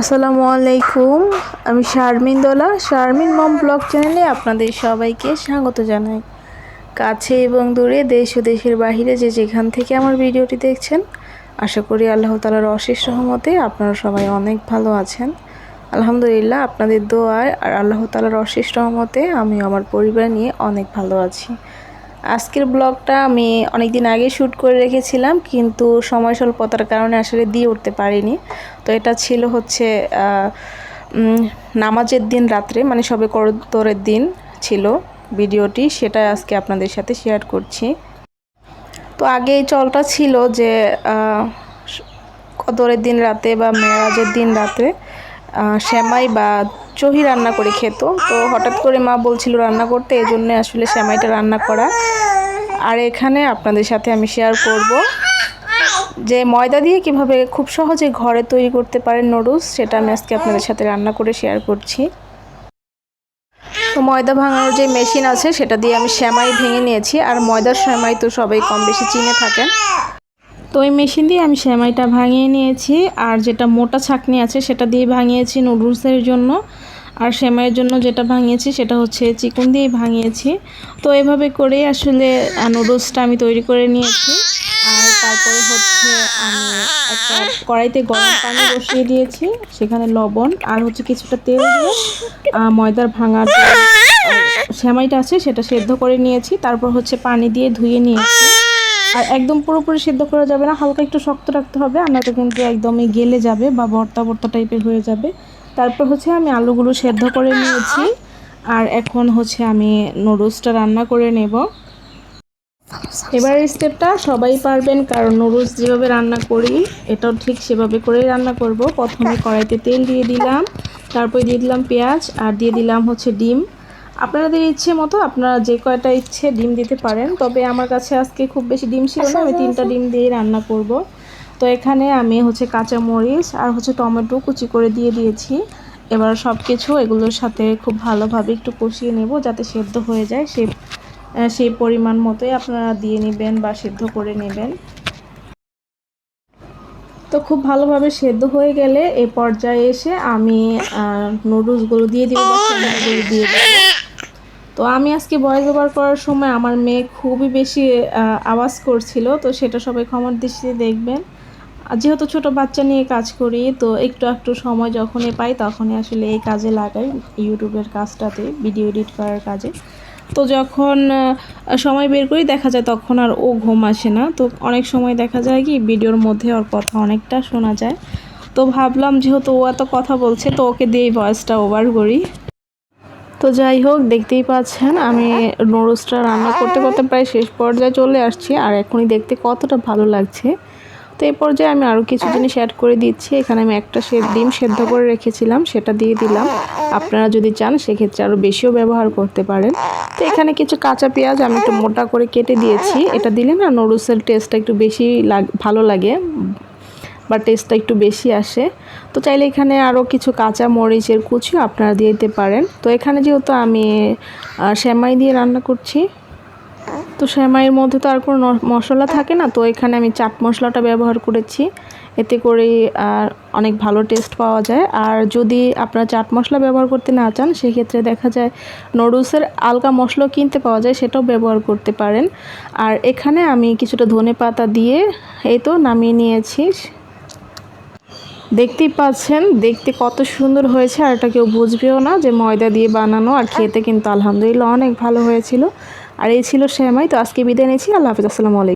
আসসালামু আলাইকুম। আমি শারমিন দোলা, শারমিন মম ব্লগ চ্যানেলে আপনাদের সবাইকে স্বাগত জানাই। কাছে এবং দূরে, দেশ ও দেশের বাহিরে যে যেখান থেকে আমার ভিডিওটি দেখছেন, আশা করি আল্লাহ তাআলার অশেষ রহমতে আপনারা সবাই অনেক ভালো আছেন। আলহামদুলিল্লাহ, আপনাদের দোয়ায় আর আল্লাহ তাআলার অশেষ রহমতে আমি আমার পরিবার নিয়ে অনেক ভালো আছি। আজকের ব্লগটা আমি অনেক দিন আগে শ্যুট করে রেখেছিলাম, কিন্তু সময় স্বল্পতার কারণে আসলে দিয়ে উঠতে পারিনি। তো এটা ছিল হচ্ছে নামাজের দিন রাত্রে, মানে সবে কদরের দিন ছিল ভিডিওটি, সেটা আজকে আপনাদের সাথে শেয়ার করছি। তো আগে এই চলটা ছিল যে কদরের দিন রাতে বা মেরাজের দিন রাতে সেমাই বা চহি রান্না করে খেত। তো হঠাৎ করে মা বলছিল রান্না করতে, এই জন্য আসলে সেমাইটা রান্না করা। আর এখানে আপনাদের সাথে আমি শেয়ার করব যে ময়দা দিয়ে কিভাবে খুব সহজে ঘরে তৈরি করতে পারেন নুডলস, সেটা আমি আজকে আপনাদের সাথে রান্না করে শেয়ার করছি। তো ময়দা ভাঙানোর যে মেশিন আছে সেটা দিয়ে আমি সেমাই ভেঙে নিয়েছি। আর ময়দার সেমাই তো সবাই কম বেশি চিনে থাকেন। তো এই মেশিন দিয়ে আমি সেমাইটা ভাঙিয়ে নিয়েছি। আর যেটা মোটা ছাঁকনি আছে সেটা দিয়ে ভাঙিয়েছি নুডলসের জন্য। আর সেমাইয়ের জন্য যেটা ভাঙিয়েছি সেটা হচ্ছে চিকন দিয়ে ভাঙিয়েছি। তো এভাবে করে আসলে নুডলসটা আমি তৈরি করে নিয়েছি। আর তারপরে হচ্ছে আমি একটা কড়াইতে গরম পানি বসিয়ে দিয়েছি, সেখানে লবণ আর হচ্ছে কিছুটা তেল দিয়ে ময়দার ভাঙার যে সেমাইটা আছে সেটা সেদ্ধ করে নিয়েছি। তারপর হচ্ছে পানি দিয়ে ধুয়ে নিয়েছি। আর একদম পুরোপুরি সেদ্ধ করা যাবে না, হালকা একটু শক্ত রাখতে হবে, আর নয়তো কিন্তু একদমই গেলে যাবে বা ভর্তা ভর্তা টাইপের হয়ে যাবে। তারপর হচ্ছে আমি আলুগুলো সেদ্ধ করে নিয়েছি। আর এখন হচ্ছে আমি নুডলসটা রান্না করে নেব। এবারের স্টেপটা সবাই পারবেন, কারণ নুডলস যেভাবে রান্না করি এটাও ঠিক সেভাবে করেই রান্না করব। প্রথমে কড়াইতে তেল দিয়ে দিলাম, তারপর দিয়ে দিলাম পেঁয়াজ, আর দিয়ে দিলাম হচ্ছে ডিম। আপনাদের ইচ্ছে মতো আপনারা যে কয়টা ইচ্ছে ডিম দিতে পারেন, তবে আমার কাছে আজকে খুব বেশি ডিম ছিল না, আমি 3টা ডিম দিয়ে রান্না করব। তো এখানে আমি হচ্ছে কাঁচা মরিচ আর হচ্ছে টমেটো কুচি করে দিয়ে দিয়েছি। এবার সব কিছু এগুলোর সাথে খুব ভালোভাবে একটু কষিয়ে নেব, যাতে সেদ্ধ হয়ে যায়। সেই পরিমাণ মতোই আপনারা দিয়ে নেবেন বা সেদ্ধ করে নেবেন। তো খুব ভালোভাবে সেদ্ধ হয়ে গেলে এই পর্যায়ে এসে আমি নুডলসগুলো দিয়ে দিব বা সেমাইগুলো দিয়ে দেবো। তো আমি আজকে ভয়েস ওভার করার সময় আমার মেয়ে খুবই বেশি আওয়াজ করছিল, তো সেটা সবাই ক্ষমার দৃষ্টিতে দেখবেন। যেহেতু ছোট বাচ্চা নিয়ে কাজ করি, তো একটু একটু সময় যখনই পাই তখনই আসলে এই কাজে লাগাই, ইউটিউবের কাজটাতে, ভিডিও এডিট করার কাজে। তো যখন সময় বের করি দেখা যায় তখন আর ও ঘুম আসে না। তো অনেক সময় দেখা যায় কি ভিডিওর মধ্যে ওর কথা অনেকটা শোনা যায়। তো ভাবলাম যেহেতু ও এত কথা বলছে, তো ওকে দিয়েই ভয়েসটা ওভার করি। তো যাই হোক, দেখতেই পাচ্ছেন আমি নুডলসটা রান্না করতে করতে প্রায় শেষ পর্যায়ে চলে আসছি। আর এখনই দেখতে কতটা ভালো লাগছে। তো এই পর্যায়ে আমি আরও কিছু জিনিস অ্যাড করে দিচ্ছি। এখানে আমি একটা ডিম সেদ্ধ করে রেখেছিলাম, সেটা দিয়ে দিলাম। আপনারা যদি চান সেক্ষেত্রে আরও বেশিও ব্যবহার করতে পারেন। তো এখানে কিছু কাঁচা পেঁয়াজ আমি একটু মোটা করে কেটে দিয়েছি। এটা দিলে না নুডলসের টেস্টটা একটু বেশি ভালো লাগে বা টেস্টটা একটু বেশি আসে। তো চাইলে এখানে আরও কিছু কাঁচা মরিচের কুচিও আপনারা দিয়ে দিতে পারেন। তো এখানে যেহেতু আমি সেমাই দিয়ে রান্না করছি, তো সেমাইয়ের মধ্যে তো আর কোনো মশলা থাকে না, তো এখানে আমি চাট মশলাটা ব্যবহার করেছি। এতে করে অনেক ভালো টেস্ট পাওয়া যায়। আর যদি আপনারা চাট মশলা ব্যবহার করতে না চান, সেক্ষেত্রে দেখা যায় নুডলসের আলগা মশলাও কিনতে পাওয়া যায়, সেটাও ব্যবহার করতে পারেন। আর এখানে আমি কিছুটা ধনেপাতা দিয়ে এই তো নামিয়ে নিয়েছি। দেখতেই পাচ্ছেন দেখতে কত সুন্দর হয়েছে, আর এটা কেউ বুঝবেও না যে ময়দা দিয়ে বানানো। আর খেতে কিন্তু আলহামদুলিল্লাহ অনেক ভালো হয়েছিল। আর এই ছিল সেমাই। তো আজকে বিদায় নিচ্ছি। আল্লাহ হাফিজ, আসসালামু আলাইকুম।